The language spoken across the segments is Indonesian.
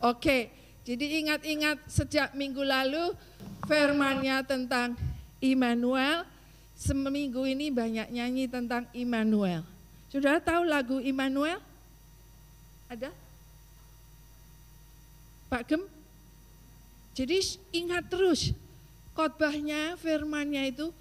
Oke, jadi ingat-ingat sejak minggu lalu firman-Nya tentang Immanuel. Seminggu ini banyak nyanyi tentang Immanuel. Saudara tahu lagu Immanuel? Ada? Pak Gem? Jadi ingat terus khotbahnya, firman-Nya itu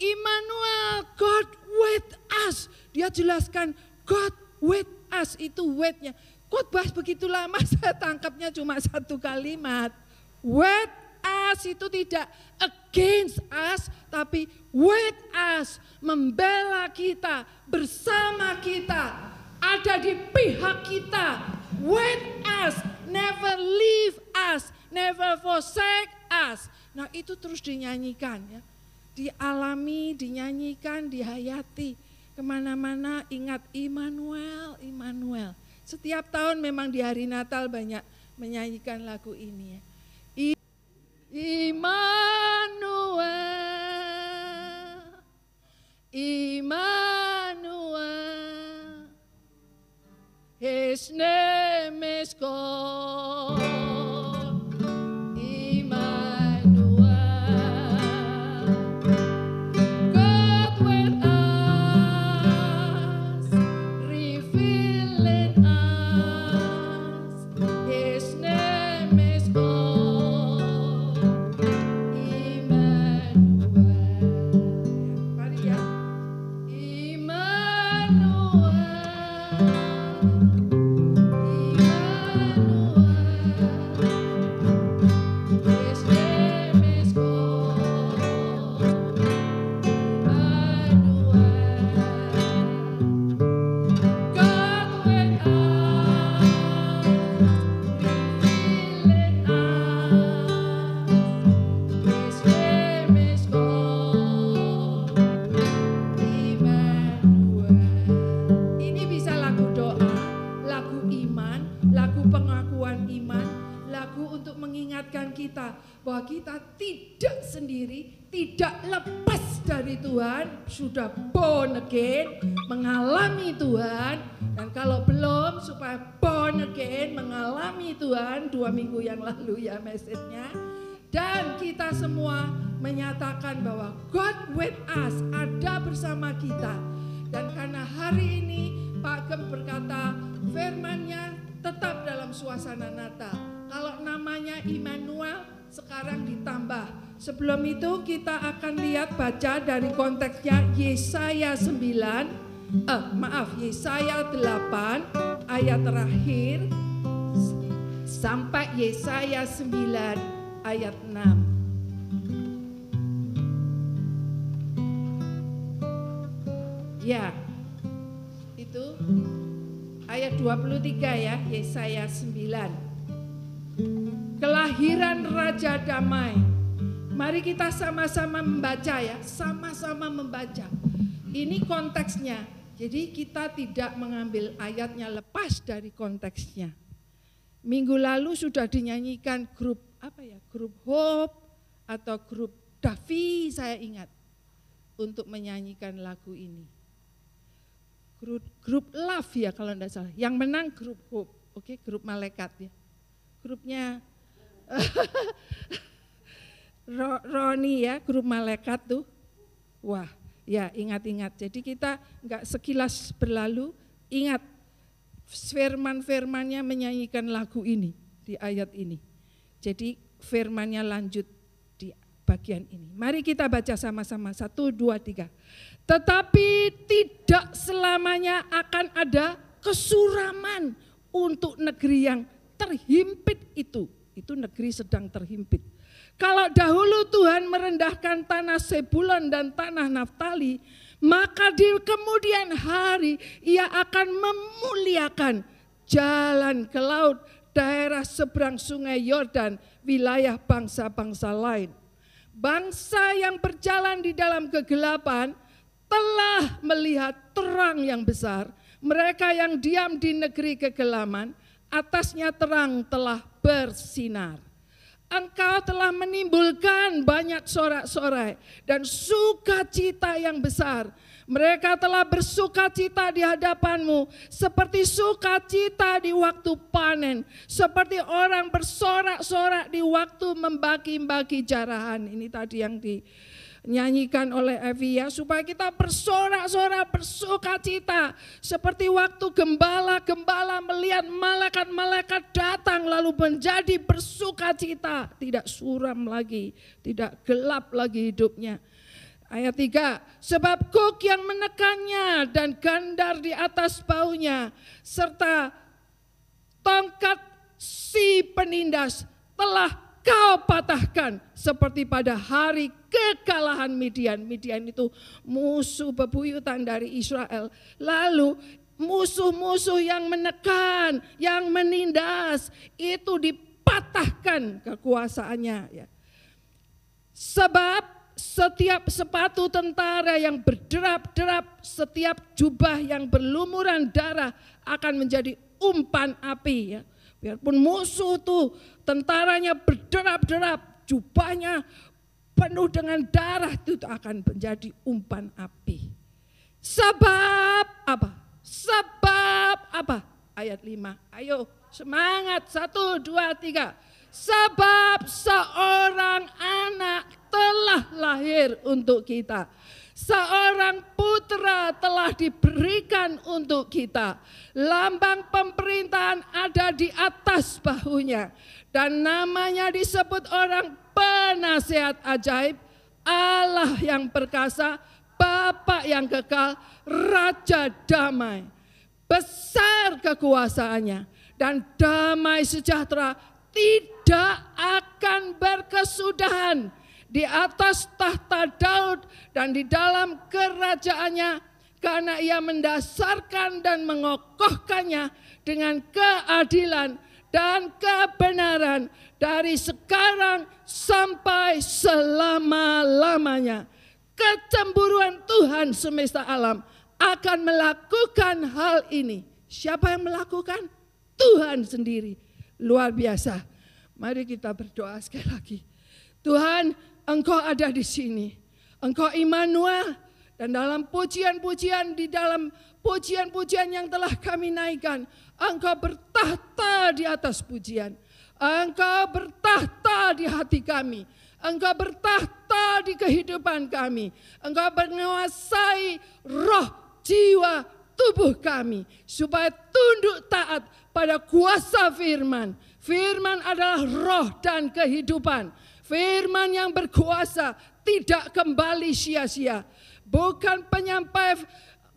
Immanuel, God with us. Dia jelaskan God with us, itu with-nya. Khotbah begitu lama saya tangkapnya cuma satu kalimat. With us itu tidak against us, tapi with us, membela kita, bersama kita, ada di pihak kita. With us, never leave us, never forsake us. Nah itu terus dinyanyikan ya. Dialami, dinyanyikan, dihayati. Kemana-mana ingat Immanuel, Immanuel. Setiap tahun memang di hari Natal banyak menyanyikan lagu ini ya. Immanuel, Immanuel, His name is God. Bahwa kita tidak sendiri, tidak lepas dari Tuhan, sudah born again, mengalami Tuhan, dan kalau belum supaya born again, mengalami Tuhan, 2 minggu yang lalu ya message-nya, dan kita semua menyatakan bahwa God with us, ada bersama kita, dan karena hari ini Pak Gem berkata firman-Nya tetap dalam suasana Natal. Kalau namanya Immanuel sekarang ditambah. Sebelum itu kita akan lihat baca dari konteksnya Yesaya 8 ayat terakhir sampai Yesaya 9 ayat 6. Ya, itu ayat 23 ya, Yesaya 9. Kelahiran Raja Damai. Mari kita sama-sama membaca ya, sama-sama membaca. Ini konteksnya. Jadi kita tidak mengambil ayatnya lepas dari konteksnya. Minggu lalu sudah dinyanyikan grup grup Hope atau grup Davi saya ingat untuk menyanyikan lagu ini. Grup Love ya kalau tidak salah. Yang menang grup Hope, oke, grup malaikat ya. Grupnya Roni ya, grup malaikat tuh. Wah, ya ingat-ingat. Jadi kita enggak sekilas berlalu, ingat firman-firmannya menyanyikan lagu ini di ayat ini. Jadi firmannya lanjut di bagian ini. Mari kita baca sama-sama, 1, 2, 3. Tetapi tidak selamanya akan ada kesuraman untuk negeri yang terhimpit itu negeri sedang terhimpit. Kalau dahulu Tuhan merendahkan tanah Sebulon dan tanah Naftali, maka di kemudian hari Ia akan memuliakan jalan ke laut, daerah seberang sungai Yordan, wilayah bangsa-bangsa lain. Bangsa yang berjalan di dalam kegelapan telah melihat terang yang besar. Mereka yang diam di negeri kegelapan, atasnya terang telah bersinar. Engkau telah menimbulkan banyak sorak-sorai dan sukacita yang besar. Mereka telah bersukacita di hadapanmu seperti sukacita di waktu panen, seperti orang bersorak-sorak di waktu membagi-bagi jarahan. Ini tadi yang dinyanyikan oleh Evia, supaya kita bersorak-sorak, bersukacita seperti waktu gembala-gembala melihat malaikat-malaikat datang lalu menjadi bersukacita, tidak suram lagi, tidak gelap lagi hidupnya. Ayat 3, sebab kuk yang menekannya dan gandar di atas baunya serta tongkat si penindas telah kau patahkan seperti pada hari kekalahan Midian. Midian itu musuh bebuyutan dari Israel. Lalu musuh-musuh yang menekan, yang menindas itu dipatahkan kekuasaannya. Ya. Sebab setiap sepatu tentara yang berderap-derap, setiap jubah yang berlumuran darah akan menjadi umpan api. Ya. Biarpun musuh tuh tentaranya berderap-derap, jubahnya penuh dengan darah, itu akan menjadi umpan api. Sebab apa? Sebab apa? Ayat 5. Ayo semangat, 1, 2, 3. Sebab seorang anak telah lahir untuk kita. Seorang putra telah diberikan untuk kita. Lambang pemerintahan ada di atas bahunya. Dan namanya disebut orang penasihat ajaib, Allah yang perkasa, Bapa yang kekal, Raja damai. Besar kekuasaannya dan damai sejahtera tidak akan berkesudahan di atas tahta Daud dan di dalam kerajaannya, karena ia mendasarkan dan mengokohkannya dengan keadilan dan kebenaran dari sekarang sampai selama-lamanya. Kecemburuan Tuhan semesta alam akan melakukan hal ini. Siapa yang melakukan? Tuhan sendiri. Luar biasa. Mari kita berdoa sekali lagi. Tuhan, Engkau ada di sini. Engkau Immanuel. Dan dalam pujian-pujian, di dalam pujian-pujian yang telah kami naikkan, Engkau bertahta di atas pujian. Engkau bertahta di hati kami. Engkau bertahta di kehidupan kami. Engkau menguasai roh, jiwa, tubuh kami. Supaya tunduk taat pada kuasa firman. Firman adalah roh dan kehidupan. Firman yang berkuasa tidak kembali sia-sia. Bukan penyampai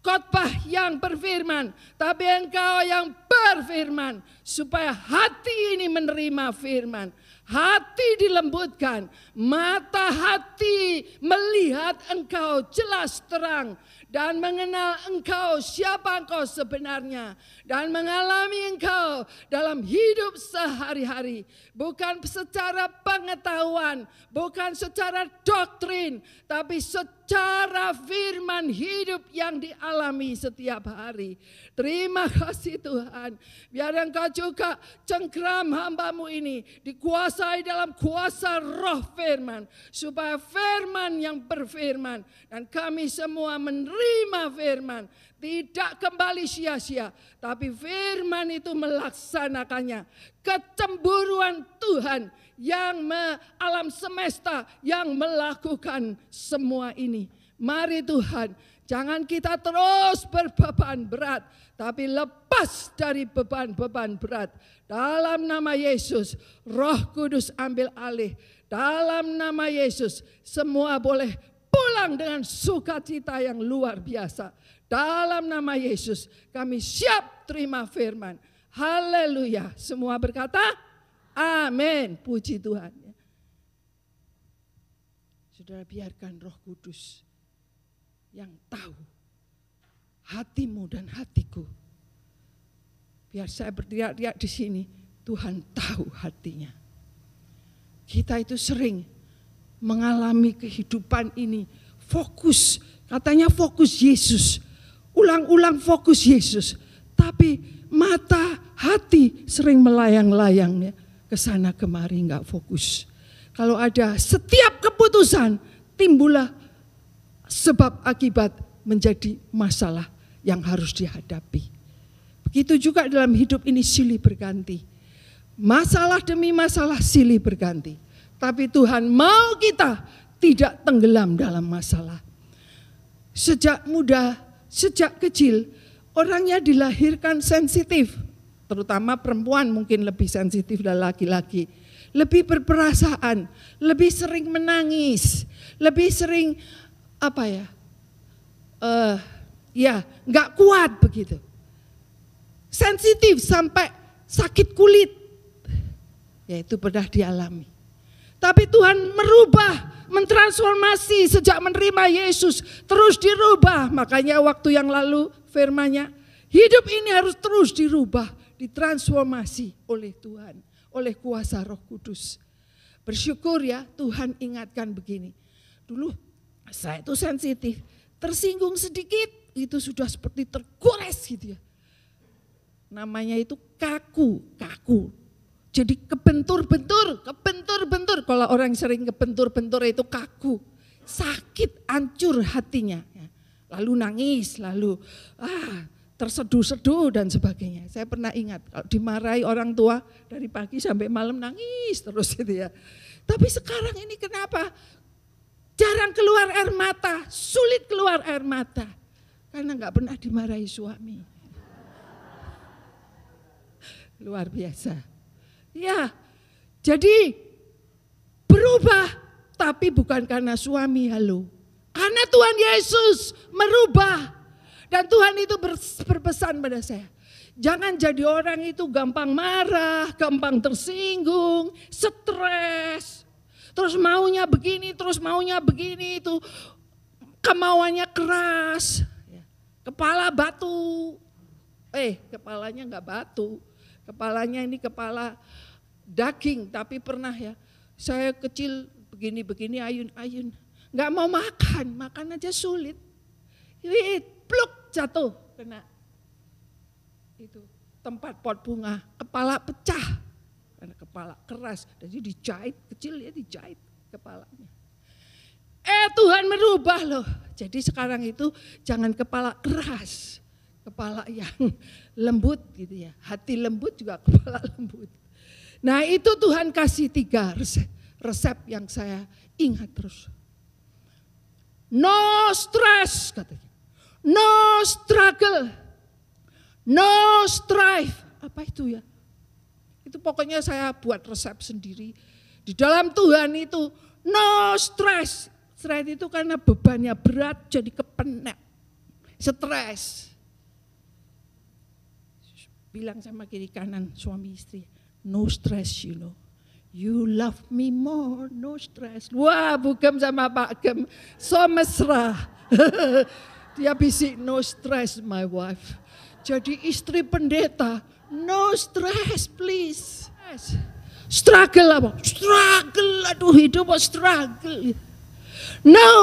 khotbah yang berfirman, tapi Engkau yang berfirman. Supaya hati ini menerima firman. Hati dilembutkan, mata hati melihat Engkau jelas terang. Dan mengenal Engkau, siapa Engkau sebenarnya. Dan mengalami Engkau dalam hidup sehari-hari. Bukan secara pengetahuan, bukan secara doktrin, tapi secara firman hidup yang dialami setiap hari. Terima kasih Tuhan. Biar Engkau juga cengkram hamba-Mu ini dikuasai dalam kuasa roh firman. Supaya firman yang berfirman. Dan kami semua menerima firman. Tidak kembali sia-sia. Tapi firman itu melaksanakannya. Kecemburuan Tuhan yang alam semesta yang melakukan semua ini. Mari Tuhan, jangan kita terus berbeban berat, tapi lepas dari beban-beban berat. Dalam nama Yesus, Roh Kudus ambil alih. Dalam nama Yesus, semua boleh pulang dengan sukacita yang luar biasa. Dalam nama Yesus, kami siap terima firman. Haleluya. Semua berkata, amin. Puji Tuhan. Saudara, biarkan Roh Kudus yang tahu hatimu dan hatiku. Biar saya berteriak-teriak di sini, Tuhan tahu hatinya. Kita itu sering mengalami kehidupan ini fokus, katanya fokus Yesus. Ulang-ulang fokus Yesus. Tapi mata, hati sering melayang-layang ya, ke sana kemari enggak fokus. Kalau ada setiap keputusan timbullah sebab akibat menjadi masalah yang harus dihadapi. Begitu juga dalam hidup ini silih berganti. Masalah demi masalah silih berganti. Tapi Tuhan mau kita tidak tenggelam dalam masalah. Sejak muda, sejak kecil, orangnya dilahirkan sensitif. Terutama perempuan mungkin lebih sensitif dari laki-laki. Lebih berperasaan, lebih sering menangis, lebih sering nggak kuat begitu. Sensitif sampai sakit kulit. Ya itu pernah dialami. Tapi Tuhan merubah, mentransformasi sejak menerima Yesus. Terus dirubah. Makanya waktu yang lalu firman-Nya, hidup ini harus terus dirubah, ditransformasi oleh Tuhan, oleh kuasa Roh Kudus. Bersyukur ya Tuhan ingatkan begini. Dulu saya itu sensitif, tersinggung sedikit itu sudah seperti tergores gitu ya. Namanya itu kaku. Jadi kebentur-bentur. Kalau orang sering kebentur-bentur itu kaku. Sakit, hancur hatinya. Lalu nangis, lalu terseduh-seduh dan sebagainya. Saya pernah ingat kalau dimarahi orang tua dari pagi sampai malam nangis terus gitu ya. Tapi sekarang ini kenapa? Jarang keluar air mata, sulit keluar air mata. Karena gak pernah dimarahi suami. Luar biasa. Ya, jadi berubah tapi bukan karena suami, halo. Karena Tuhan Yesus merubah. Dan Tuhan itu berpesan pada saya. Jangan jadi orang itu gampang marah, gampang tersinggung, stres. Terus maunya begini, itu kemauannya keras. Kepala batu. Kepalanya enggak batu. Kepalanya ini kepala daging, tapi pernah ya, saya kecil begini ayun-ayun, nggak mau makan aja sulit, pluk jatuh kena itu tempat pot bunga, kepala pecah karena kepala keras, jadi dijahit kecil ya dijahit kepalanya. Tuhan merubah loh, jadi sekarang itu jangan kepala keras. Kepala yang lembut gitu ya. Hati lembut juga kepala lembut. Nah itu Tuhan kasih 3 resep yang saya ingat terus. No stress katanya. No struggle. No strife. Apa itu ya? Itu pokoknya saya buat resep sendiri. Di dalam Tuhan itu no stress. Stress itu karena bebannya berat jadi kepenek. Stres. Bilang sama kiri kanan suami istri, no stress you know. You love me more, no stress. Wah, Bugem sama Pak Gem, so mesra. Dia bisik, no stress my wife. Jadi istri pendeta, no stress please. Struggle apa? Struggle, aduh hidup struggle. No,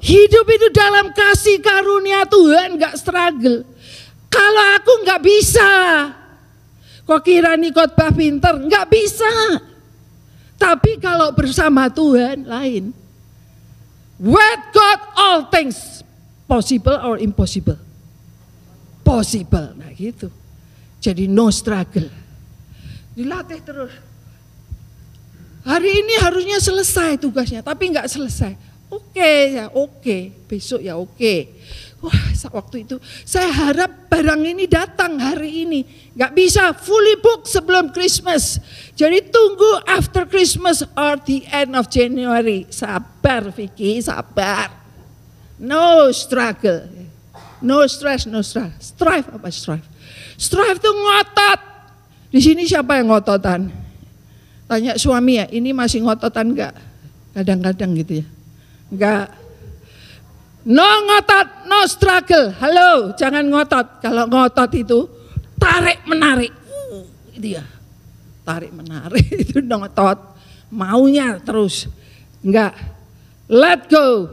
hidup itu dalam kasih karunia Tuhan gak struggle. Kalau aku nggak bisa, kok kira nih khotbah pinter? Nggak bisa. Tapi kalau bersama Tuhan lain. With God all things possible or impossible? Possible, nah gitu. Jadi no struggle. Dilatih terus. Hari ini harusnya selesai tugasnya, tapi nggak selesai. Oke, besok ya oke. Wah, waktu itu saya harap barang ini datang hari ini. Gak bisa fully book sebelum Christmas. Jadi tunggu after Christmas or the end of January. Sabar Vicky, sabar. No struggle. No stress, no stress. Strive apa strive? Strive itu ngotot. Di sini siapa yang ngototan? Tanya suami ya, ini masih ngototan enggak? Kadang-kadang gitu ya. Enggak. No ngotot, no struggle. Halo, jangan ngotot. Kalau ngotot itu tarik menarik. Itu ya. Tarik menarik itu ngotot. Maunya terus. Enggak. Let go.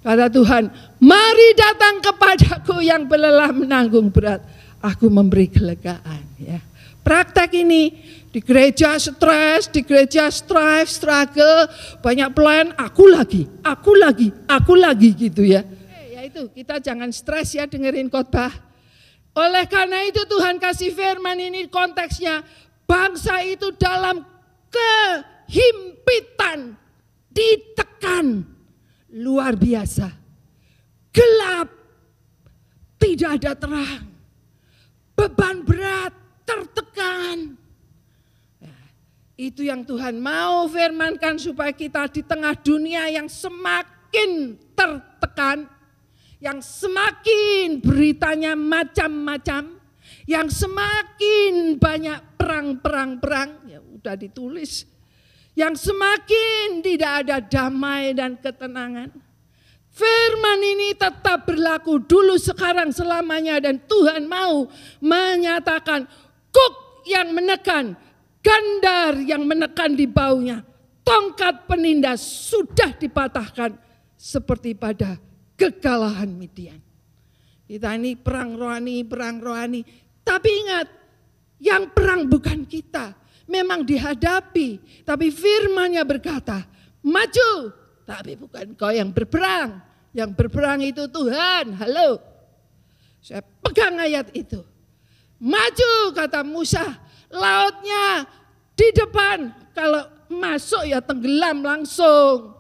Kata Tuhan, mari datang kepadaku yang berlelah menanggung berat. Aku memberi kelegaan, ya. Praktek ini di gereja stres, di gereja strive, struggle, banyak plan, aku lagi gitu ya. Ya itu kita jangan stres ya dengerin khotbah. Oleh karena itu Tuhan kasih firman ini konteksnya, bangsa itu dalam kehimpitan, ditekan, luar biasa, gelap, tidak ada terang, beban berat, tertekan. Itu yang Tuhan mau firmankan supaya kita di tengah dunia yang semakin tertekan, yang semakin beritanya macam-macam, yang semakin banyak perang, ya udah ditulis, yang semakin tidak ada damai dan ketenangan. Firman ini tetap berlaku dulu, sekarang, selamanya, dan Tuhan mau menyatakan kuk yang menekan, gandar yang menekan di baunya, tongkat penindas sudah dipatahkan seperti pada kekalahan Midian. Kita ini perang rohani. Tapi ingat, yang perang bukan kita. Memang dihadapi, tapi firman-Nya berkata, maju, tapi bukan kau yang berperang. Yang berperang itu Tuhan. Halo. Saya pegang ayat itu. Maju, kata Musa. Lautnya di depan, kalau masuk ya tenggelam langsung.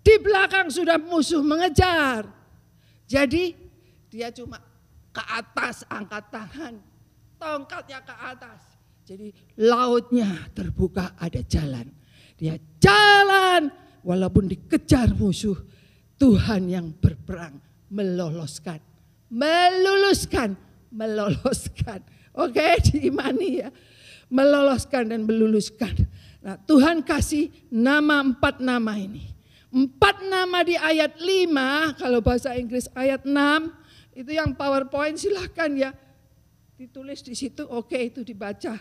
Di belakang sudah musuh mengejar. Jadi dia cuma ke atas angkat tangan, tongkatnya ke atas. Jadi lautnya terbuka, ada jalan. Dia jalan walaupun dikejar musuh. Tuhan yang berperang meloloskan, meloloskan. Oke, diimani ya. Meloloskan dan meluluskan. Nah, Tuhan kasih nama 4 nama ini. 4 nama di ayat 5, kalau bahasa Inggris ayat 6, itu yang PowerPoint silahkan ya. Ditulis di situ, oke, itu dibaca.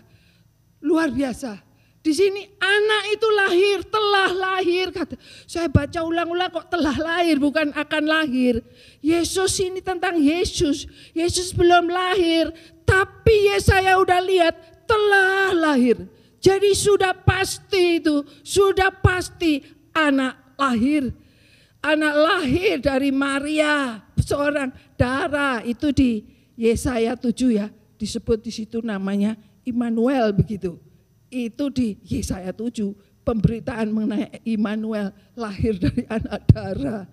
Luar biasa. Di sini anak itu lahir, telah lahir. Kata, saya baca ulang-ulang kok telah lahir, bukan akan lahir. Yesus ini tentang Yesus. Yesus belum lahir, tapi Yesaya udah lihat telah lahir. Jadi sudah pasti itu, sudah pasti anak lahir. Anak lahir dari Maria, seorang darah, itu di Yesaya 7 ya, disebut di situ namanya Immanuel begitu. Itu di Yesaya 7, pemberitaan mengenai Immanuel lahir dari anak darah.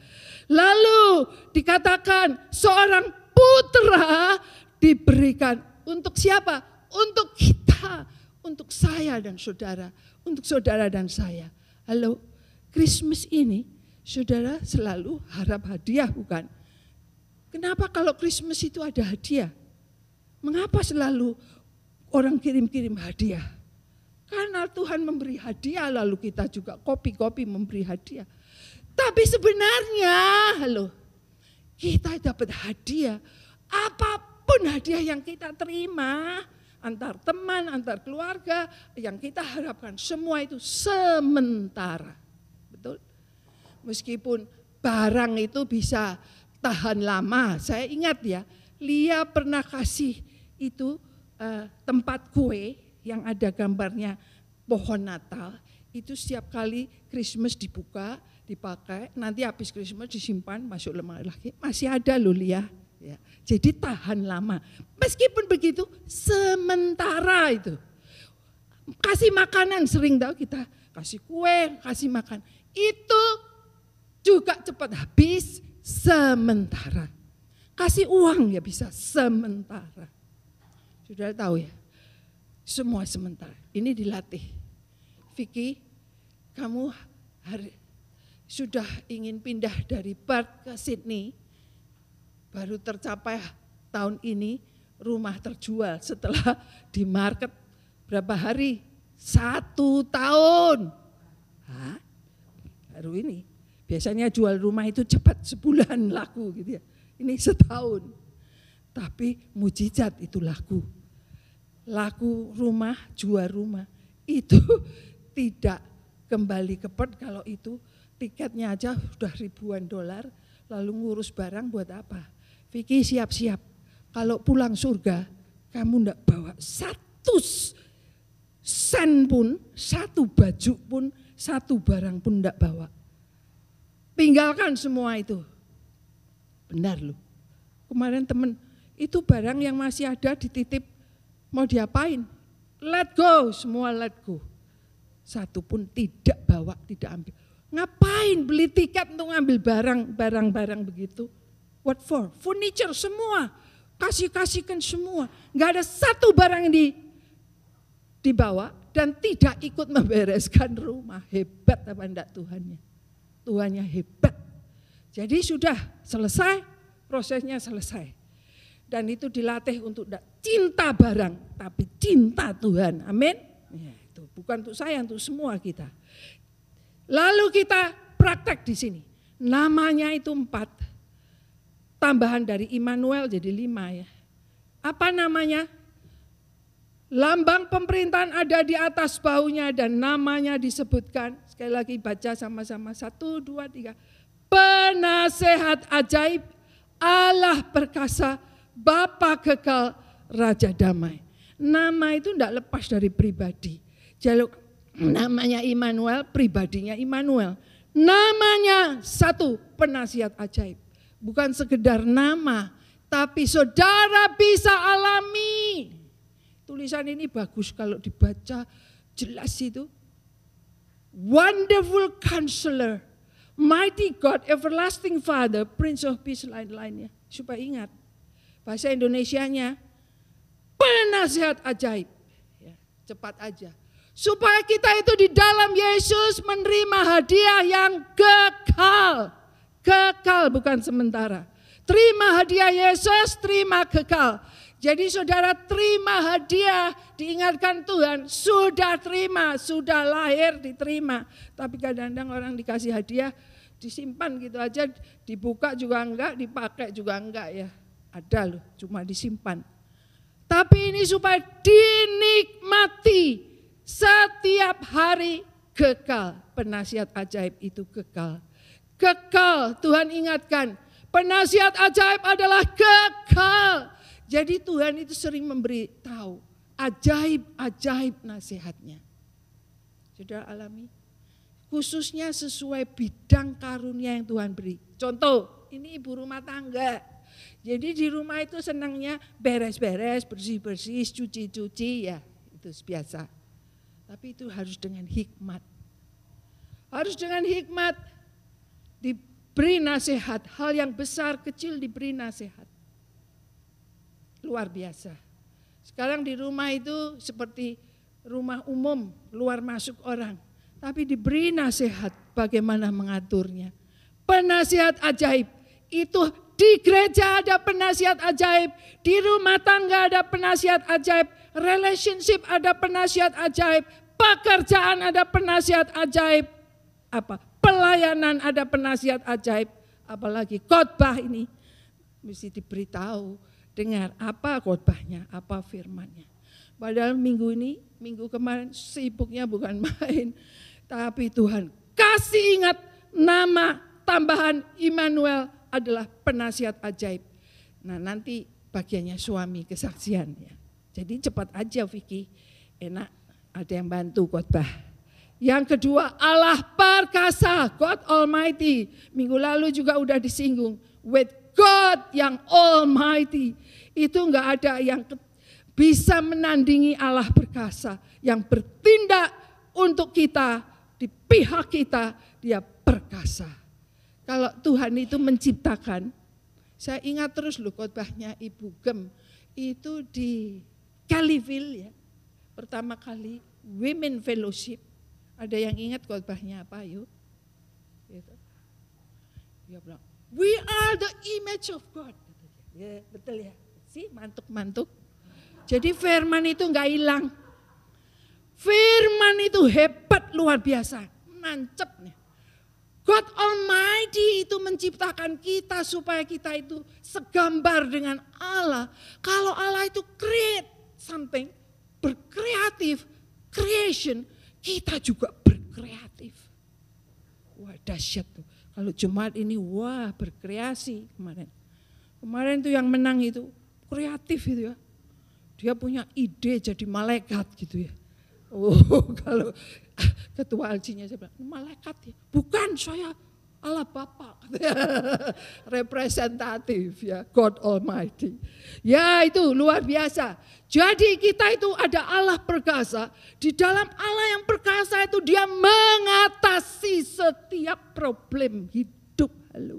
Lalu dikatakan seorang putra diberikan untuk siapa? Untuk kita, untuk saya dan saudara, untuk saudara dan saya. Halo, Christmas ini saudara selalu harap hadiah bukan? Kenapa kalau Christmas itu ada hadiah? Mengapa selalu orang kirim-kirim hadiah? Karena Tuhan memberi hadiah, lalu kita juga kopi-kopi memberi hadiah. Tapi sebenarnya, halo, kita dapat hadiah, apapun hadiah yang kita terima, antar teman, antar keluarga, yang kita harapkan semua itu sementara. Betul? Meskipun barang itu bisa tahan lama. Saya ingat ya, Lia pernah kasih itu tempat kue yang ada gambarnya pohon Natal. Itu setiap kali Christmas dibuka, dipakai, nanti habis Christmas disimpan, masuk lemari lagi. Masih ada loh Lia. Ya. Jadi tahan lama. Meskipun begitu, sementara itu. Kasih makanan sering tahu kita, kasih kue, kasih makan. Itu juga cepat habis, sementara. Kasih uang ya bisa sementara. Sudah tahu ya, semua sementara. Ini dilatih. Vicky, kamu sudah ingin pindah dari Perth ke Sydney, baru tercapai tahun ini rumah terjual setelah di market berapa hari? 1 tahun. Hah? Baru ini. Biasanya jual rumah itu cepat, sebulan laku gitu ya. Ini setahun. Tapi mujizat itu laku. Laku rumah, jual rumah. Itu tidak kembali ke Perth kalau itu tiketnya aja udah ribuan dolar. Lalu ngurus barang buat apa? Vicky siap-siap. Kalau pulang surga, kamu enggak bawa 1 sen pun, 1 baju pun, 1 barang pun enggak bawa. Tinggalkan semua itu. benar loh. Kemarin temen, itu barang yang masih ada dititip, mau diapain? Let go, semua let go. Satu pun tidak bawa, tidak ambil. Ngapain beli tiket untuk ngambil barang-barang begitu? What for? Furniture semua, kasihkan semua. Nggak ada satu barang yang dibawa dan tidak ikut membereskan rumah. Hebat apa enggak Tuhannya? Tuhannya hebat. Jadi sudah selesai, prosesnya selesai. Dan itu dilatih untuk tidak cinta barang, tapi cinta Tuhan. Amin. Ya, itu bukan untuk saya, untuk semua kita. Lalu kita praktek di sini. Namanya itu 4. Tambahan dari Immanuel jadi 5 ya. Apa namanya? Lambang pemerintahan ada di atas bahunya dan namanya disebutkan. Sekali lagi baca sama-sama. 1, 2, 3. Penasehat ajaib, Allah perkasa, Bapa kekal, Raja damai. Nama itu tidak lepas dari pribadi. Jadi namanya Immanuel, pribadinya Immanuel. Namanya 1, penasihat ajaib. Bukan sekedar nama, tapi saudara bisa alami. Tulisan ini bagus kalau dibaca, jelas itu. Wonderful Counselor, Mighty God, Everlasting Father, Prince of Peace, lain-lainnya. Supaya ingat, bahasa Indonesianya, penasihat ajaib. Ya, cepat aja. Supaya kita itu di dalam Yesus menerima hadiah yang kekal. Kekal bukan sementara. Terima hadiah Yesus, terima kekal. Jadi saudara terima hadiah, diingatkan Tuhan, sudah terima, sudah lahir diterima. Tapi kadang-kadang orang dikasih hadiah, disimpan gitu aja, dibuka juga enggak, dipakai juga enggak ya. Ada loh, cuma disimpan. Tapi ini supaya dinikmati setiap hari kekal. Penasihat ajaib itu kekal. Kekal, Tuhan ingatkan, penasihat ajaib adalah kekal. Jadi Tuhan itu sering memberitahu ajaib-ajaib nasihatnya. Saudara alami, khususnya sesuai bidang karunia yang Tuhan beri. Contoh, ini ibu rumah tangga. Jadi di rumah itu senangnya beres-beres, bersih-bersih, cuci-cuci ya, itu biasa. Tapi itu harus dengan hikmat. Harus dengan hikmat diberi nasihat, hal yang besar kecil diberi nasihat. Luar biasa. Sekarang di rumah itu seperti rumah umum, luar masuk orang. Tapi diberi nasihat bagaimana mengaturnya. Penasihat ajaib, itu di gereja ada penasihat ajaib, di rumah tangga ada penasihat ajaib, relationship ada penasihat ajaib, pekerjaan ada penasihat ajaib, pelayanan ada penasihat ajaib, apalagi khotbah ini mesti diberitahu. Dengar apa khotbahnya, apa firmannya. Padahal minggu kemarin sibuknya bukan main. Tapi Tuhan kasih ingat nama tambahan Immanuel adalah penasihat ajaib. Nah nanti bagiannya suami kesaksian ya. Jadi cepat aja Vicky, enak ada yang bantu khotbah. Yang kedua Allah perkasa, God Almighty. Minggu lalu juga udah disinggung. With God yang Almighty, itu enggak ada yang bisa menandingi Allah perkasa, yang bertindak untuk kita, di pihak kita, dia perkasa. Kalau Tuhan itu menciptakan, saya ingat terus loh khotbahnya Ibu Gem, itu di Kellyville ya, pertama kali Women Fellowship. Ada yang ingat khotbahnya apa yuk? Gitu. Dia bilang, we are the image of God. Ya, betul ya. Sih, mantuk-mantuk. Jadi firman itu enggak hilang. Firman itu hebat luar biasa. Nancep nih. God Almighty itu menciptakan kita supaya kita itu segambar dengan Allah. Kalau Allah itu create something, berkreatif, creation, kita juga berkreatif. Wah dahsyat tuh. Kalau Jumat ini wah berkreasi kemarin. Kemarin tuh yang menang itu kreatif itu ya. Dia punya ide jadi malaikat gitu ya. Oh kalau ketua aljinya saya bilang malaikat ya. Bukan saya Allah Bapa, representatif ya, God Almighty. Ya itu luar biasa. Jadi kita itu ada Allah perkasa. Di dalam Allah yang perkasa itu dia mengatasi setiap problem hidup. Halo.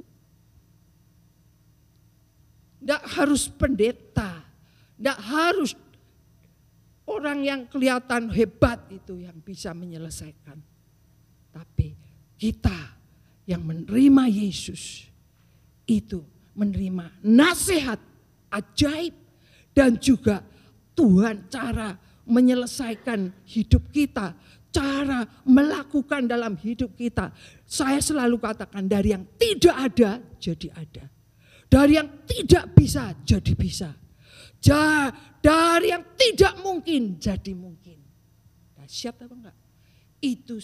Tidak harus pendeta, tidak harus orang yang kelihatan hebat itu yang bisa menyelesaikan. Tapi kita yang menerima Yesus itu menerima nasihat ajaib dan juga Tuhan cara menyelesaikan hidup kita, cara melakukan dalam hidup kita. Saya selalu katakan dari yang tidak ada jadi ada. Dari yang tidak bisa jadi bisa. Dari yang tidak mungkin jadi mungkin. Dahsyat apa enggak? Itu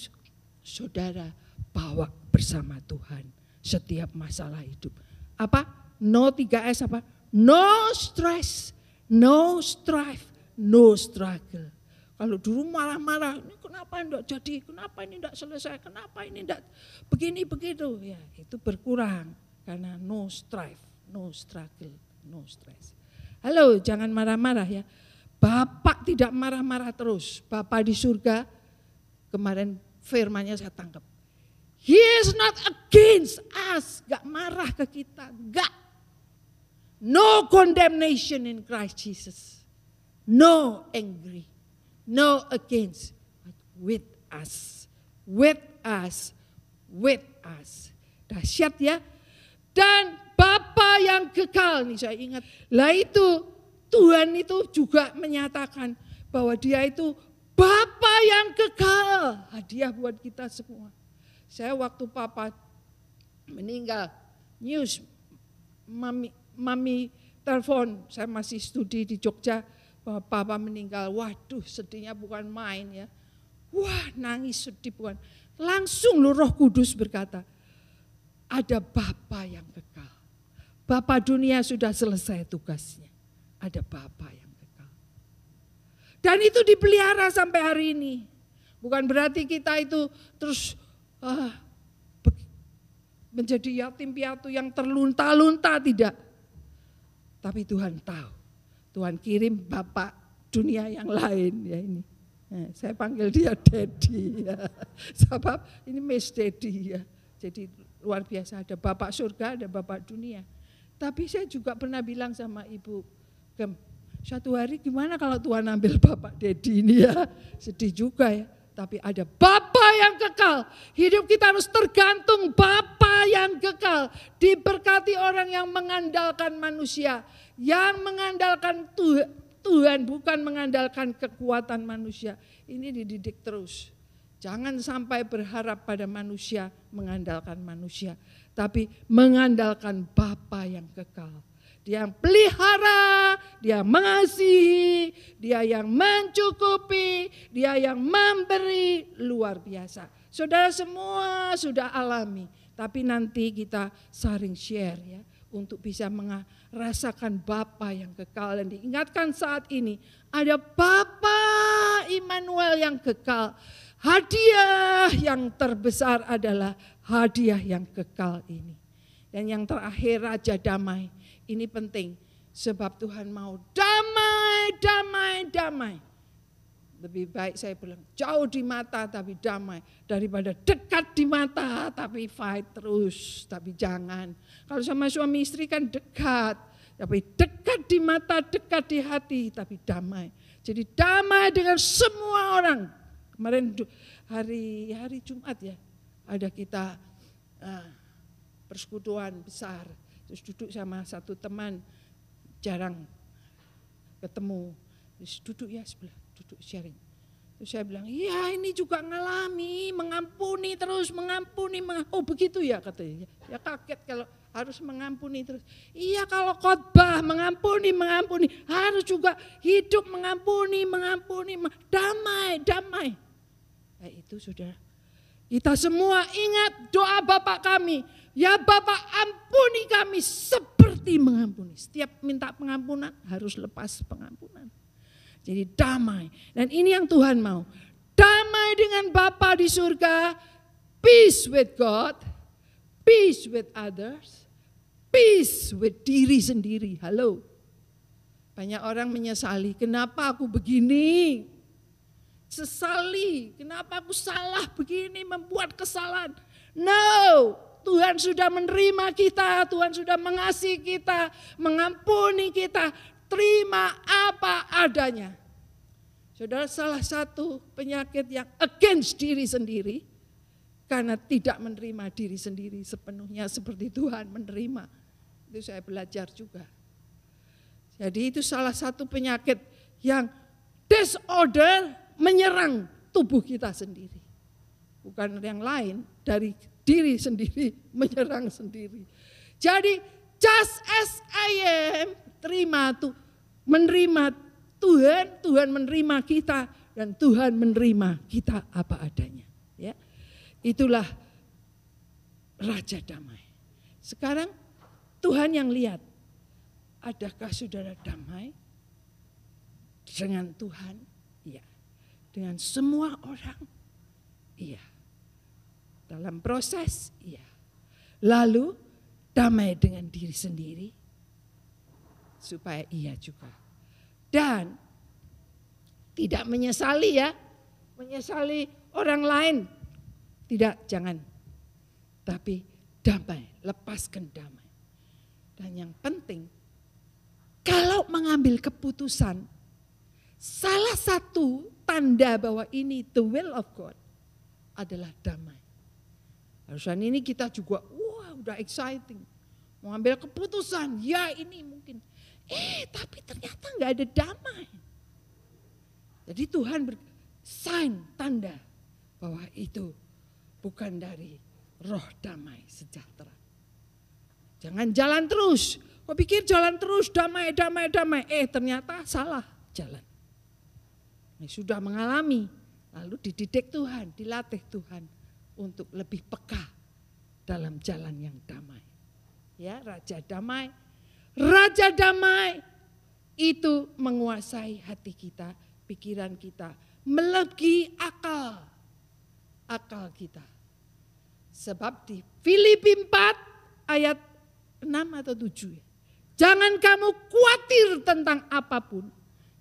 saudara bawa bersama Tuhan setiap masalah hidup. Apa? No 3S apa? No stress, no strife, no struggle. Kalau dulu marah-marah, ini kenapa enggak jadi, kenapa ini enggak selesai, kenapa ini enggak begini begitu. Ya, itu berkurang karena no strife, no struggle, no stress. Halo, jangan marah-marah ya. Bapak tidak marah-marah terus. Bapak di surga, kemarin firman-Nya saya tangkap. He is not against us. Gak marah ke kita. Gak. No condemnation in Christ Jesus. No angry. No against. But with us. With us. With us. Dahsyat ya. Dan Bapa yang kekal. Nih saya ingat. Lah itu Tuhan itu juga menyatakan bahwa dia itu Bapa yang kekal. Hadiah buat kita semua. Saya waktu Papa meninggal, news, mami telepon, saya masih studi di Jogja, bahwa Papa meninggal. Waduh, sedihnya bukan main ya. Wah, nangis sedih bukan. Langsung Roh Kudus berkata, ada Bapa yang kekal. Bapa dunia sudah selesai tugasnya. Ada Bapa yang kekal. Dan itu dipelihara sampai hari ini. Bukan berarti kita itu terus menjadi yatim piatu yang terlunta-lunta, tidak. Tapi Tuhan tahu. Tuhan kirim Bapak dunia yang lain ya ini. Saya panggil dia Daddy ya. Sebab ini Miss Daddy ya. Jadi luar biasa, ada Bapak surga, ada Bapak dunia. Tapi saya juga pernah bilang sama Ibu Gem, suatu hari gimana kalau Tuhan ambil Bapak Daddy ini ya. Sedih juga ya. Tapi ada Bapa yang kekal. Hidup kita harus tergantung Bapa yang kekal. Diberkati orang yang mengandalkan manusia. Yang mengandalkan Tuhan, bukan mengandalkan kekuatan manusia. Ini dididik terus. Jangan sampai berharap pada manusia, mengandalkan manusia. Tapi mengandalkan Bapa yang kekal. Dia yang pelihara, dia mengasihi, dia yang mencukupi, dia yang memberi, luar biasa. Saudara semua sudah alami, tapi nanti kita saling share ya untuk bisa merasakan Bapa yang kekal. Dan diingatkan saat ini ada Bapa Immanuel yang kekal. Hadiah yang terbesar adalah hadiah yang kekal ini. Dan yang terakhir Raja Damai. Ini penting sebab Tuhan mau damai, damai, damai. Lebih baik saya bilang jauh di mata tapi damai daripada dekat di mata tapi fight terus. Tapi jangan. Kalau sama suami istri kan dekat, tapi dekat di mata, dekat di hati tapi damai. Jadi damai dengan semua orang. Kemarin hari Jumat ya ada kita persekutuan besar. Terus duduk sama satu teman, jarang ketemu. Terus duduk ya sebelah, duduk sharing. Terus saya bilang, iya ini juga ngalami, mengampuni terus, mengampuni. Oh begitu ya katanya. Ya kaget kalau harus mengampuni terus. Iya kalau khotbah mengampuni, harus juga hidup mengampuni. Damai, damai. Nah itu saudara. Kita semua ingat doa Bapak kami. Ya Bapak ampuni kami seperti mengampuni. Setiap minta pengampunan harus lepas pengampunan. Jadi damai. Dan ini yang Tuhan mau. Damai dengan Bapa di surga. Peace with God. peace with others, peace with diri sendiri. Halo. Banyak orang menyesali, kenapa aku begini? Sesali, kenapa aku salah begini, membuat kesalahan. No, Tuhan sudah menerima kita, Tuhan sudah mengasihi kita, mengampuni kita. Terima apa adanya. Saudara, salah satu penyakit yang against diri sendiri, karena tidak menerima diri sendiri sepenuhnya seperti Tuhan menerima. Itu saya belajar juga. Jadi itu salah satu penyakit yang disorder menyerang tubuh kita sendiri. Bukan yang lain, dari diri sendiri menyerang sendiri. Jadi just as I am, terima tuh, menerima Tuhan, Tuhan menerima kita dan Tuhan menerima kita apa adanya. Ya, itulah Raja Damai. Sekarang Tuhan yang lihat, adakah saudara damai dengan Tuhan? Iya. Dengan semua orang? Iya. Dalam proses? Iya. Lalu damai dengan diri sendiri? Supaya iya juga. Dan tidak menyesali ya. Menyesali orang lain. Tidak, jangan. Tapi damai, lepaskan damai. Dan yang penting, kalau mengambil keputusan, salah satu tanda bahwa ini the will of God adalah damai. Harusnya ini kita juga, wah udah exciting. Mau ambil keputusan, ya ini mungkin. Tapi ternyata nggak ada damai. Jadi Tuhan sign, tanda bahwa itu bukan dari roh damai sejahtera. Jangan jalan terus. Kau pikir jalan terus damai. Ternyata salah jalan. Ini sudah mengalami. Lalu dididik Tuhan, dilatih Tuhan untuk lebih peka dalam jalan yang damai. Ya, Raja Damai. Raja Damai itu menguasai hati kita, pikiran kita, melebihi akal kita. Sebab di Filipi 4 ayat 6 atau 7 ya. Jangan kamu khawatir tentang apapun.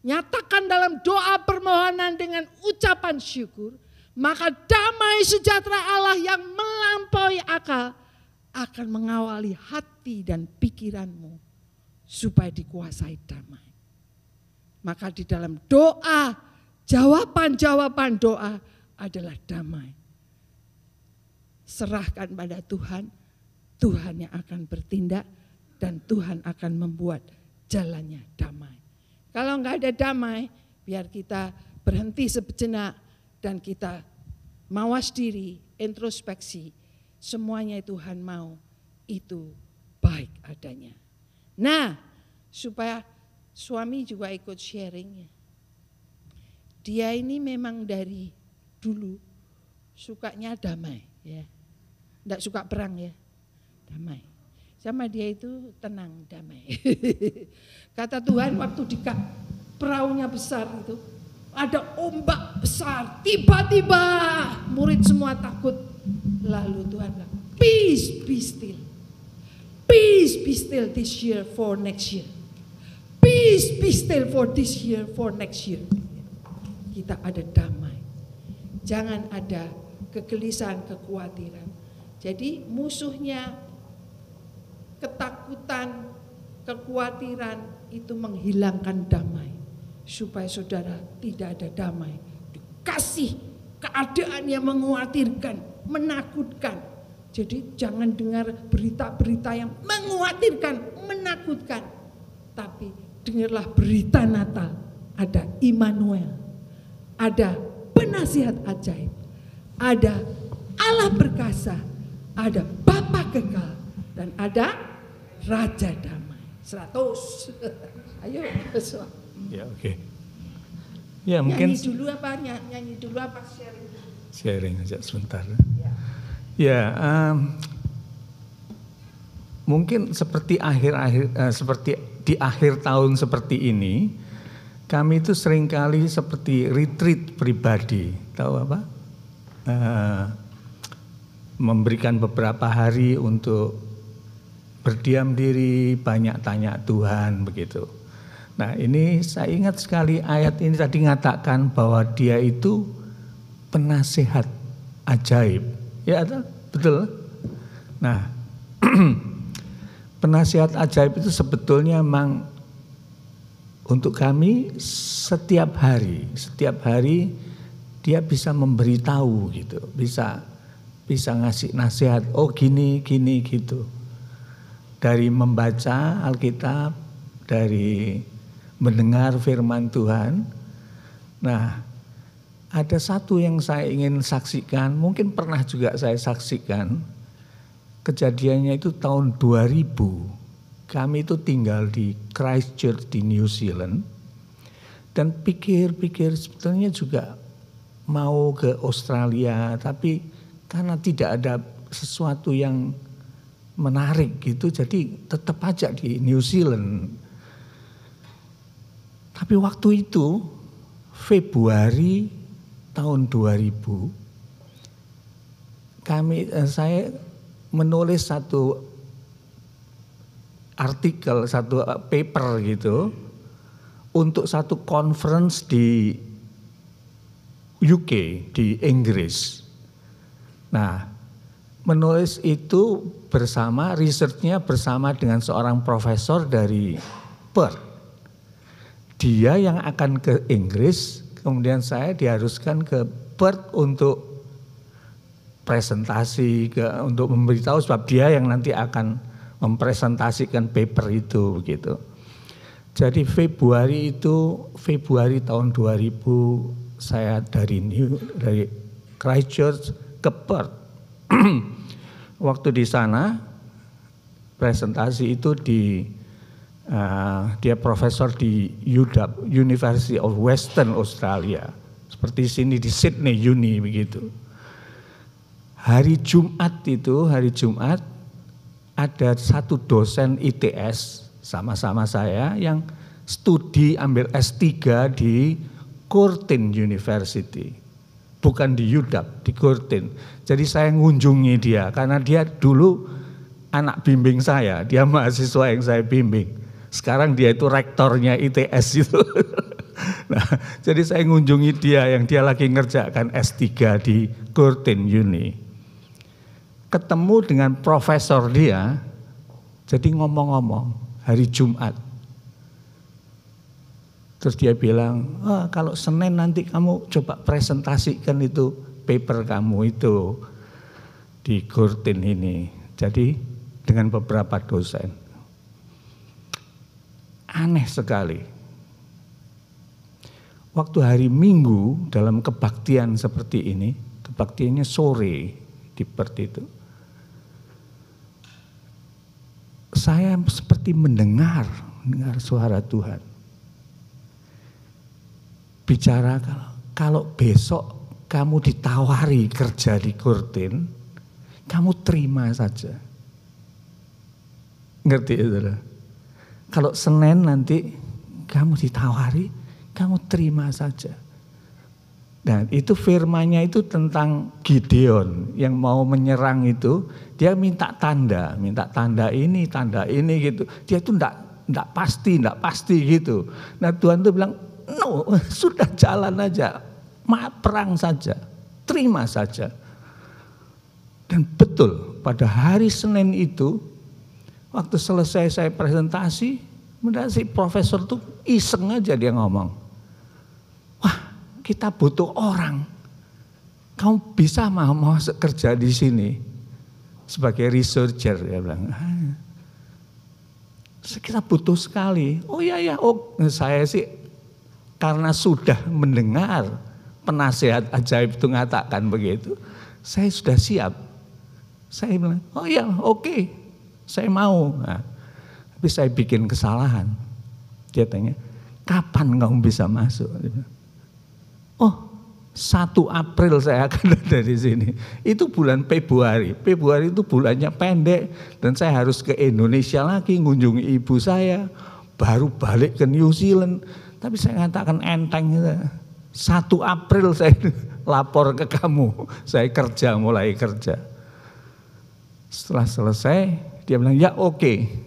Nyatakan dalam doa permohonan dengan ucapan syukur. Maka damai sejahtera Allah yang melampaui akal akan mengawali hati dan pikiranmu. Supaya dikuasai damai. Maka di dalam doa, jawaban-jawaban doa adalah damai. Serahkan pada Tuhan, Tuhan yang akan bertindak dan Tuhan akan membuat jalannya damai. Kalau enggak ada damai, biar kita berhenti sejenak dan kita mawas diri, introspeksi. Semuanya Tuhan mau, itu baik adanya. Nah, supaya suami juga ikut sharing. Dia ini memang dari dulu sukanya damai, ya. Enggak suka perang ya, damai. Sama dia itu tenang, damai. Kata Tuhan waktu di perahunya besar itu, ada ombak besar, tiba-tiba murid semua takut. Lalu Tuhan bilang, peace be still. Peace be still this year for next year. Peace be still for this year for next year. Kita ada damai. Jangan ada kegelisahan, kekhawatiran. Jadi musuhnya ketakutan, kekhawatiran itu menghilangkan damai. Supaya saudara tidak ada damai. Dikasih keadaan yang mengkhawatirkan, menakutkan. Jadi jangan dengar berita-berita yang mengkhawatirkan, menakutkan. Tapi dengarlah berita Natal. Ada Immanuel, ada penasihat ajaib, ada Allah perkasa, ada Bapa kekal, dan ada Raja Damai. 100. Ayo. Ya, oke. Ya, mungkin nyanyi dulu apa sharing? Sharing aja sebentar. Ya. Mungkin seperti seperti di akhir tahun seperti ini, kami itu seringkali seperti retreat pribadi, tahu apa? memberikan beberapa hari untuk berdiam diri, banyak tanya Tuhan begitu. Nah ini saya ingat sekali ayat ini tadi mengatakan bahwa dia itu penasihat ajaib. Ya betul. Nah penasihat ajaib itu sebetulnya memang untuk kami setiap hari dia bisa memberitahu gitu, bisa ngasih nasihat, oh gini gitu. Dari membaca Alkitab, dari mendengar firman Tuhan. Nah, ada satu yang saya ingin saksikan, mungkin pernah juga saya saksikan. Kejadiannya itu tahun 2000. Kami itu tinggal di Christchurch di New Zealand. Dan pikir sebetulnya juga mau ke Australia, tapi karena tidak ada sesuatu yang menarik gitu, jadi tetap aja di New Zealand. Tapi waktu itu Februari tahun 2000 saya menulis satu artikel, satu paper gitu untuk satu conference di UK, di Inggris. Nah, menulis itu bersama, researchnya bersama dengan seorang profesor dari Perth. Dia yang akan ke Inggris, kemudian saya diharuskan ke Perth untuk presentasi, untuk memberitahu, sebab dia yang nanti akan mempresentasikan paper itu begitu. Jadi Februari tahun 2000 saya dari Christchurch ke Perth. Waktu di sana presentasi itu dia profesor di UW, University of Western Australia, seperti sini di Sydney Uni begitu. Hari Jumat ada satu dosen ITS sama-sama saya yang studi ambil S3 di Curtin University. Bukan di UW, di Curtin. Jadi saya ngunjungi dia karena dia dulu anak bimbing saya, dia mahasiswa yang saya bimbing. Sekarang dia itu rektornya ITS itu. Nah, jadi saya ngunjungi dia yang dia lagi ngerjakan S3 di Curtin Uni. Ketemu dengan profesor dia, jadi ngomong-ngomong hari Jumat. Terus dia bilang, kalau Senin nanti kamu coba presentasikan itu paper kamu itu di Curtin ini. Jadi dengan beberapa dosen. Aneh sekali. Waktu hari Minggu dalam kebaktian seperti ini, kebaktiannya sore di Perth itu. Saya seperti mendengar suara Tuhan. Bicara kalau besok kamu ditawari kerja di Curtin, kamu terima saja. Ngerti itu? Kalau Senin nanti kamu ditawari, kamu terima saja. Dan itu firman-nya itu tentang Gideon yang mau menyerang itu, dia minta tanda ini gitu. Dia itu enggak pasti gitu. Nah Tuhan tuh bilang, no, sudah jalan aja, perang saja, terima saja. Dan betul pada hari Senin itu, waktu selesai saya presentasi, si profesor tuh iseng aja dia ngomong, wah kita butuh orang, kamu bisa mau kerja di sini sebagai researcher, dia bilang. Kita butuh sekali. Oh iya, saya sih karena sudah mendengar penasihat ajaib itu mengatakan begitu, saya sudah siap. Saya bilang, oh iya, oke, saya mau. Nah, tapi saya bikin kesalahan. Dia tanya, kapan kamu bisa masuk? Oh, 1 April saya akan ada di sini. Itu bulan Februari. Februari itu bulannya pendek dan saya harus ke Indonesia lagi ngunjungi ibu saya, baru balik ke New Zealand. Tapi saya katakan enteng, 1 April saya lapor ke kamu, saya mulai kerja. Setelah selesai, dia bilang, ya oke.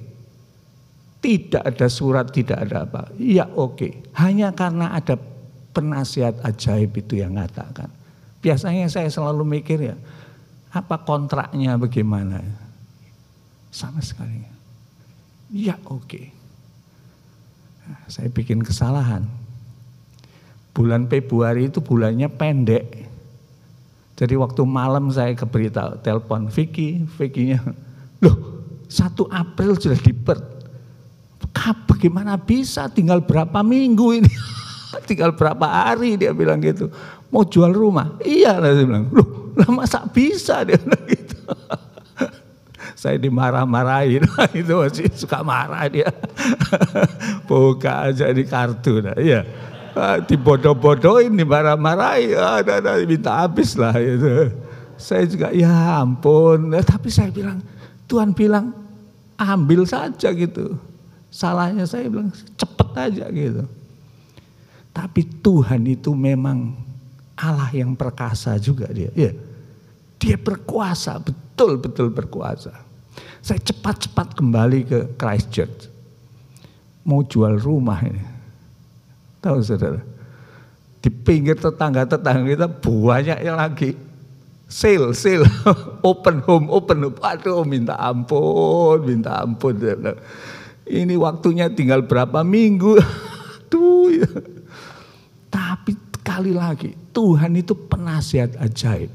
Tidak ada surat, tidak ada apa. Ya oke. Hanya karena ada penasihat ajaib itu yang mengatakan. Biasanya saya selalu mikir ya, apa kontraknya bagaimana? Sama sekali. Ya oke. Nah, saya bikin kesalahan. Bulan Februari itu bulannya pendek. Jadi waktu malam saya keberitahu, telepon Vicky-nya, loh 1 April sudah bagaimana bisa, tinggal berapa minggu ini, tinggal berapa hari, dia bilang gitu. Mau jual rumah? Iya, saya bilang, loh lah masa bisa, dia bilang gitu. Saya dimarah-marahin, itu masih suka marah dia. Buka aja di kartu, nah, iya. Dibodoh-bodohin, dimarah-marahin, minta habis lah itu. Saya juga ya ampun, tapi saya bilang, Tuhan bilang ambil saja gitu. Salahnya saya bilang cepet aja gitu. Tapi Tuhan itu memang Allah yang perkasa juga dia. Ya. Dia berkuasa, betul-betul berkuasa. Saya cepat-cepat kembali ke Christchurch. Mau jual rumah ini. Tahu saudara? Di pinggir tetangga-tetangga kita banyaknya lagi. Sale, open home. Aduh minta ampun. Ini waktunya tinggal berapa minggu. Aduh. Ya. Tapi sekali lagi, Tuhan itu penasihat ajaib.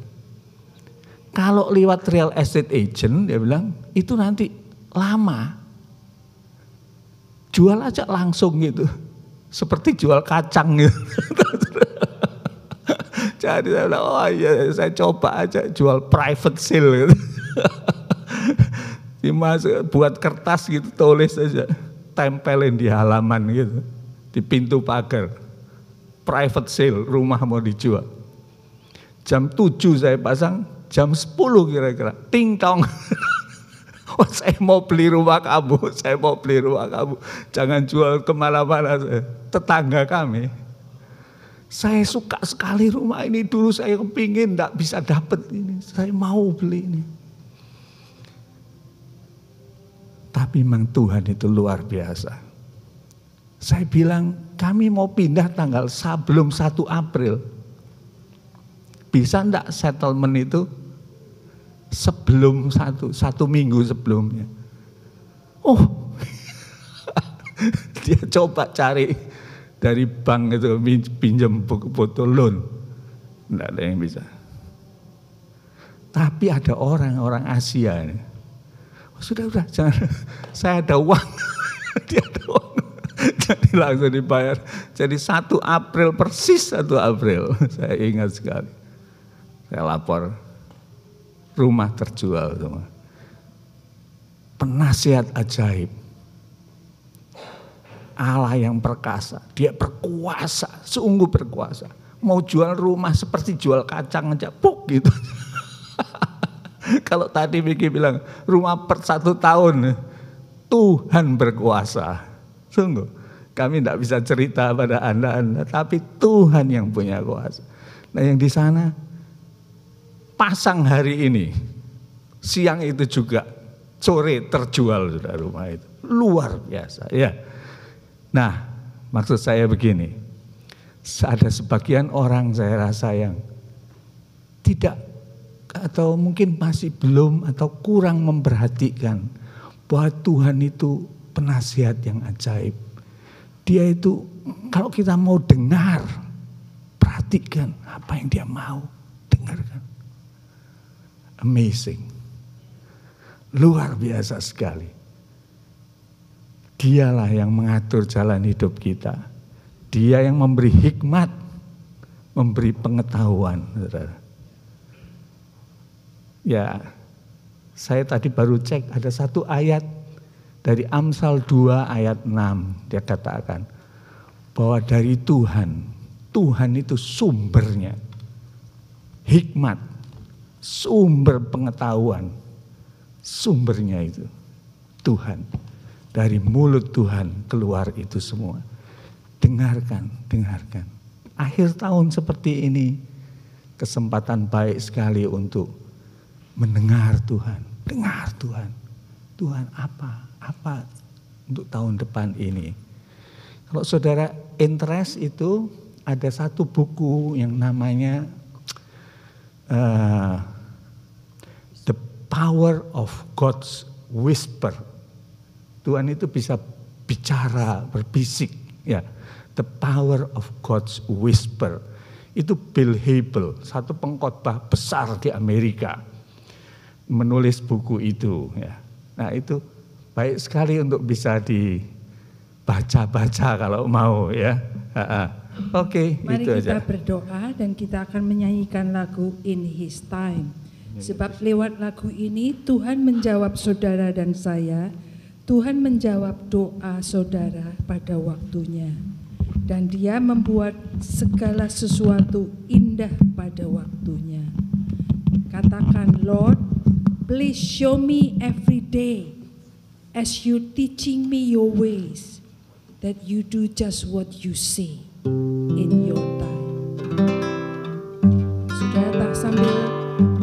Kalau lewat real estate agent, dia bilang, itu nanti lama. Jual aja langsung gitu. Seperti jual kacang gitu. Jadi saya bilang, oh iya saya coba aja jual private sale gitu. Dimasuk, buat kertas gitu, tulis aja, tempelin di halaman gitu, di pintu pagar, private sale, rumah mau dijual. Jam 7 saya pasang, jam 10 kira-kira, ting tong. Oh, saya mau beli rumah kamu, jangan jual kemana-mana. Tetangga kami, saya suka sekali rumah ini, dulu saya kepingin, enggak bisa dapet ini, saya mau beli ini. Tapi memang Tuhan itu luar biasa. Saya bilang, kami mau pindah tanggal sebelum 1 April. Bisa enggak settlement itu sebelum satu minggu sebelumnya? Oh, dia coba cari dari bank itu, pinjam foto loan. Enggak ada yang bisa. Tapi ada orang Asia ini. Sudah, jangan. Saya ada uang, dia ada uang. Jadi langsung dibayar. Jadi 1 April, persis 1 April. Saya ingat sekali. Saya lapor, rumah terjual semua. Penasihat ajaib. Allah yang perkasa, dia berkuasa, sungguh berkuasa. Mau jual rumah seperti jual kacang aja, puk gitu. Kalau tadi Vicky bilang rumah per 1 tahun, Tuhan berkuasa. Sungguh, kami tidak bisa cerita pada anda, tapi Tuhan yang punya kuasa. Nah yang di sana pasang hari ini, siang itu juga, sore terjual sudah rumah itu. Luar biasa ya. Nah maksud saya begini, ada sebagian orang saya rasa yang tidak, atau mungkin masih belum atau kurang memperhatikan bahwa Tuhan itu penasihat yang ajaib. Dia itu kalau kita mau dengar, perhatikan apa yang dia mau, dengarkan. Amazing. Luar biasa sekali. Dialah yang mengatur jalan hidup kita. Dia yang memberi hikmat, memberi pengetahuan, saudara. Ya, saya tadi baru cek ada satu ayat dari Amsal 2 ayat 6. Dia katakan bahwa dari Tuhan itu sumbernya. Hikmat, sumber pengetahuan, sumbernya itu Tuhan. Dari mulut Tuhan keluar itu semua. Dengarkan. Akhir tahun seperti ini, kesempatan baik sekali untuk mendengar Tuhan, dengar Tuhan. Tuhan apa untuk tahun depan ini. Kalau saudara interest itu ada satu buku yang namanya The Power of God's Whisper. Tuhan itu bisa bicara, berbisik, ya. The Power of God's Whisper. Itu Bill Hybels, satu pengkhotbah besar di Amerika, menulis buku itu, ya. Nah, itu baik sekali untuk bisa dibaca-baca kalau mau, ya. Oke, mari itu kita aja. berdoa dan kita akan menyanyikan lagu In His Time. Sebab lewat lagu ini Tuhan menjawab saudara dan saya. Tuhan menjawab doa saudara pada waktunya. Dan Dia membuat segala sesuatu indah pada waktunya. Katakan, Lord, please show me every day as you teaching me your ways, that you do just what you say in your time. Saudara tak sambil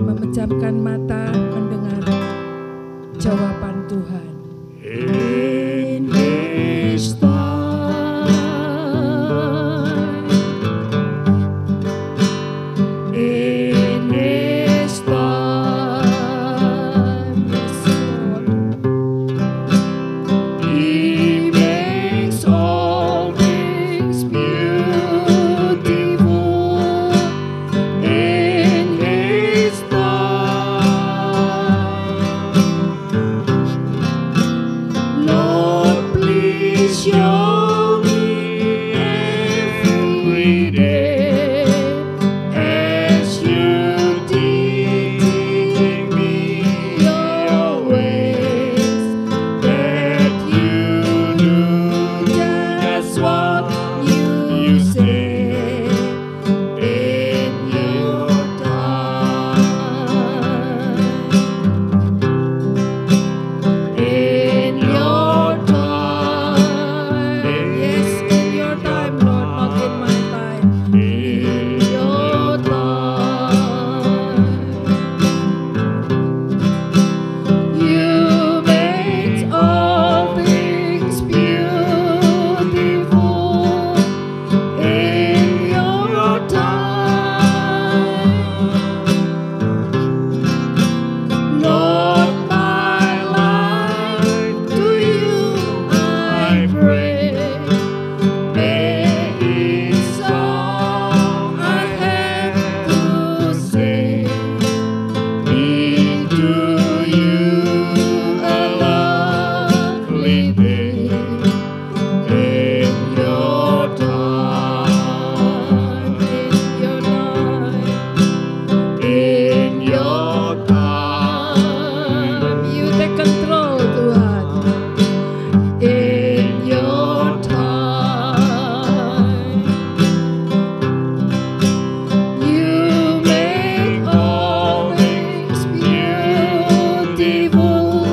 memejamkan mata mendengar jawaban Tuhan. In His time, in His time, yes Lord, He makes all things beautiful. In His time, Lord, please show me every day as you teach me your ways, that you do just what you say in your time. In your time, yes, in your time, Lord, not in my time. In your time, you make all things beautiful. In your time, Lord, my life to you I pray. It's all I have to say. Into you a lovely day. In your time, in your time, you take control, Tuhan. In your time, you make all things beautiful.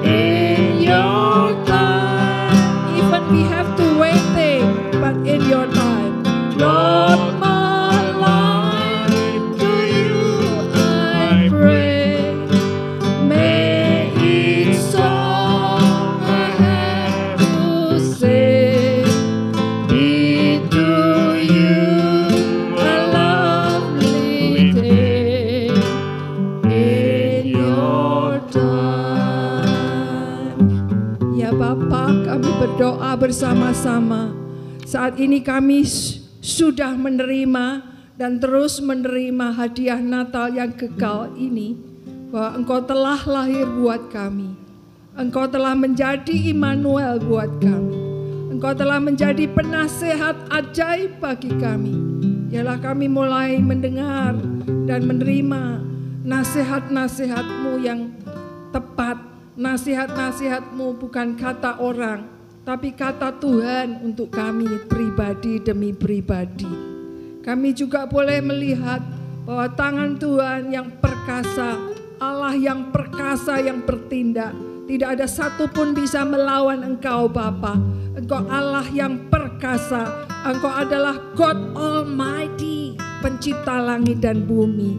In your time, even we have to waiting, but in your time, Lord, my life to you I pray. May each song I have to say be to you a lovely day. In your time. Ya Bapa, kami berdoa bersama-sama. Saat ini kami sudah menerima dan terus menerima hadiah Natal yang kekal ini, bahwa Engkau telah lahir buat kami. Engkau telah menjadi Immanuel buat kami. Engkau telah menjadi penasehat ajaib bagi kami. Ialah kami mulai mendengar dan menerima nasihat-nasihat-Mu yang tepat. Nasihat-nasihat-Mu bukan kata orang, tapi kata Tuhan untuk kami pribadi demi pribadi. Kami juga boleh melihat bahwa tangan Tuhan yang perkasa, Allah yang perkasa yang bertindak. Tidak ada satupun bisa melawan Engkau Bapa. Engkau Allah yang perkasa. Engkau adalah God Almighty, pencipta langit dan bumi.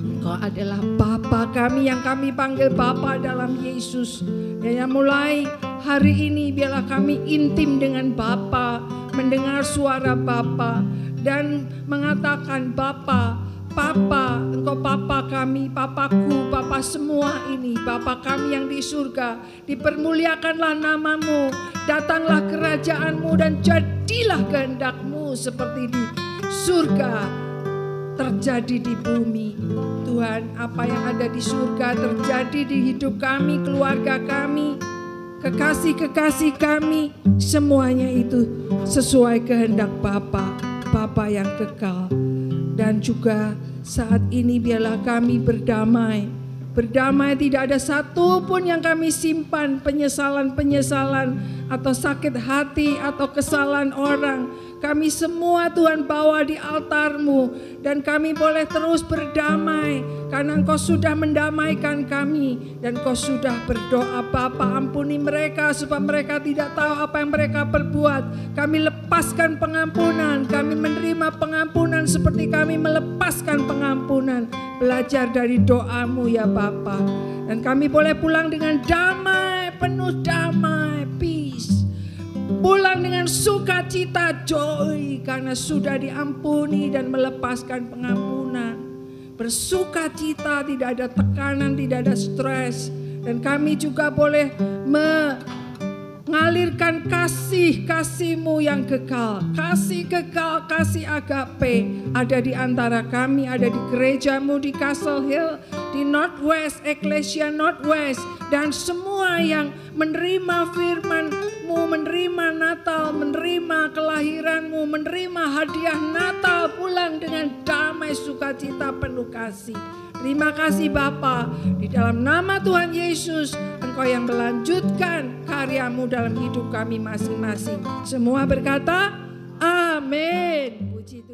Engkau adalah Bapa kami yang kami panggil Bapa dalam Yesus. Dan yang mulai hari ini biarlah kami intim dengan Bapa, mendengar suara Bapa dan mengatakan Bapa, Papa, Engkau Papa kami, Papaku, Papa semua ini, Bapa kami yang di surga, dipermuliakanlah namamu, datanglah kerajaanmu dan jadilah kehendak-Mu seperti di surga terjadi di bumi. Tuhan, apa yang ada di surga terjadi di hidup kami, keluarga kami, kekasih-kekasih kami, semuanya itu sesuai kehendak Bapa, Bapa yang kekal. Dan juga saat ini biarlah kami berdamai. Berdamai, tidak ada satupun yang kami simpan penyesalan-penyesalan atau sakit hati atau kesalahan orang. Kami semua Tuhan bawa di altar-Mu dan kami boleh terus berdamai karena Engkau sudah mendamaikan kami dan Engkau sudah berdoa, Bapa ampuni mereka supaya mereka tidak tahu apa yang mereka perbuat. Kami lepaskan pengampunan, kami menerima pengampunan seperti kami melepaskan pengampunan. Belajar dari doa-Mu ya Bapa, dan kami boleh pulang dengan damai, penuh damai, peace. Pulang dengan sukacita, joy, karena sudah diampuni dan melepaskan pengampunan. Bersukacita, tidak ada tekanan, tidak ada stres. Dan kami juga boleh mengalirkan kasih-kasih-Mu yang kekal. Kasih kekal, kasih agape ada di antara kami, ada di gereja-Mu di Castle Hill, di Northwest, Ecclesia Northwest, dan semua yang menerima firman-Mu, menerima Natal, menerima kelahiran-Mu, menerima hadiah Natal, pulang dengan damai, sukacita, penuh kasih. Terima kasih Bapa, di dalam nama Tuhan Yesus, Engkau yang melanjutkan karya-Mu dalam hidup kami masing-masing. Semua berkata, amin. Puji Tuhan.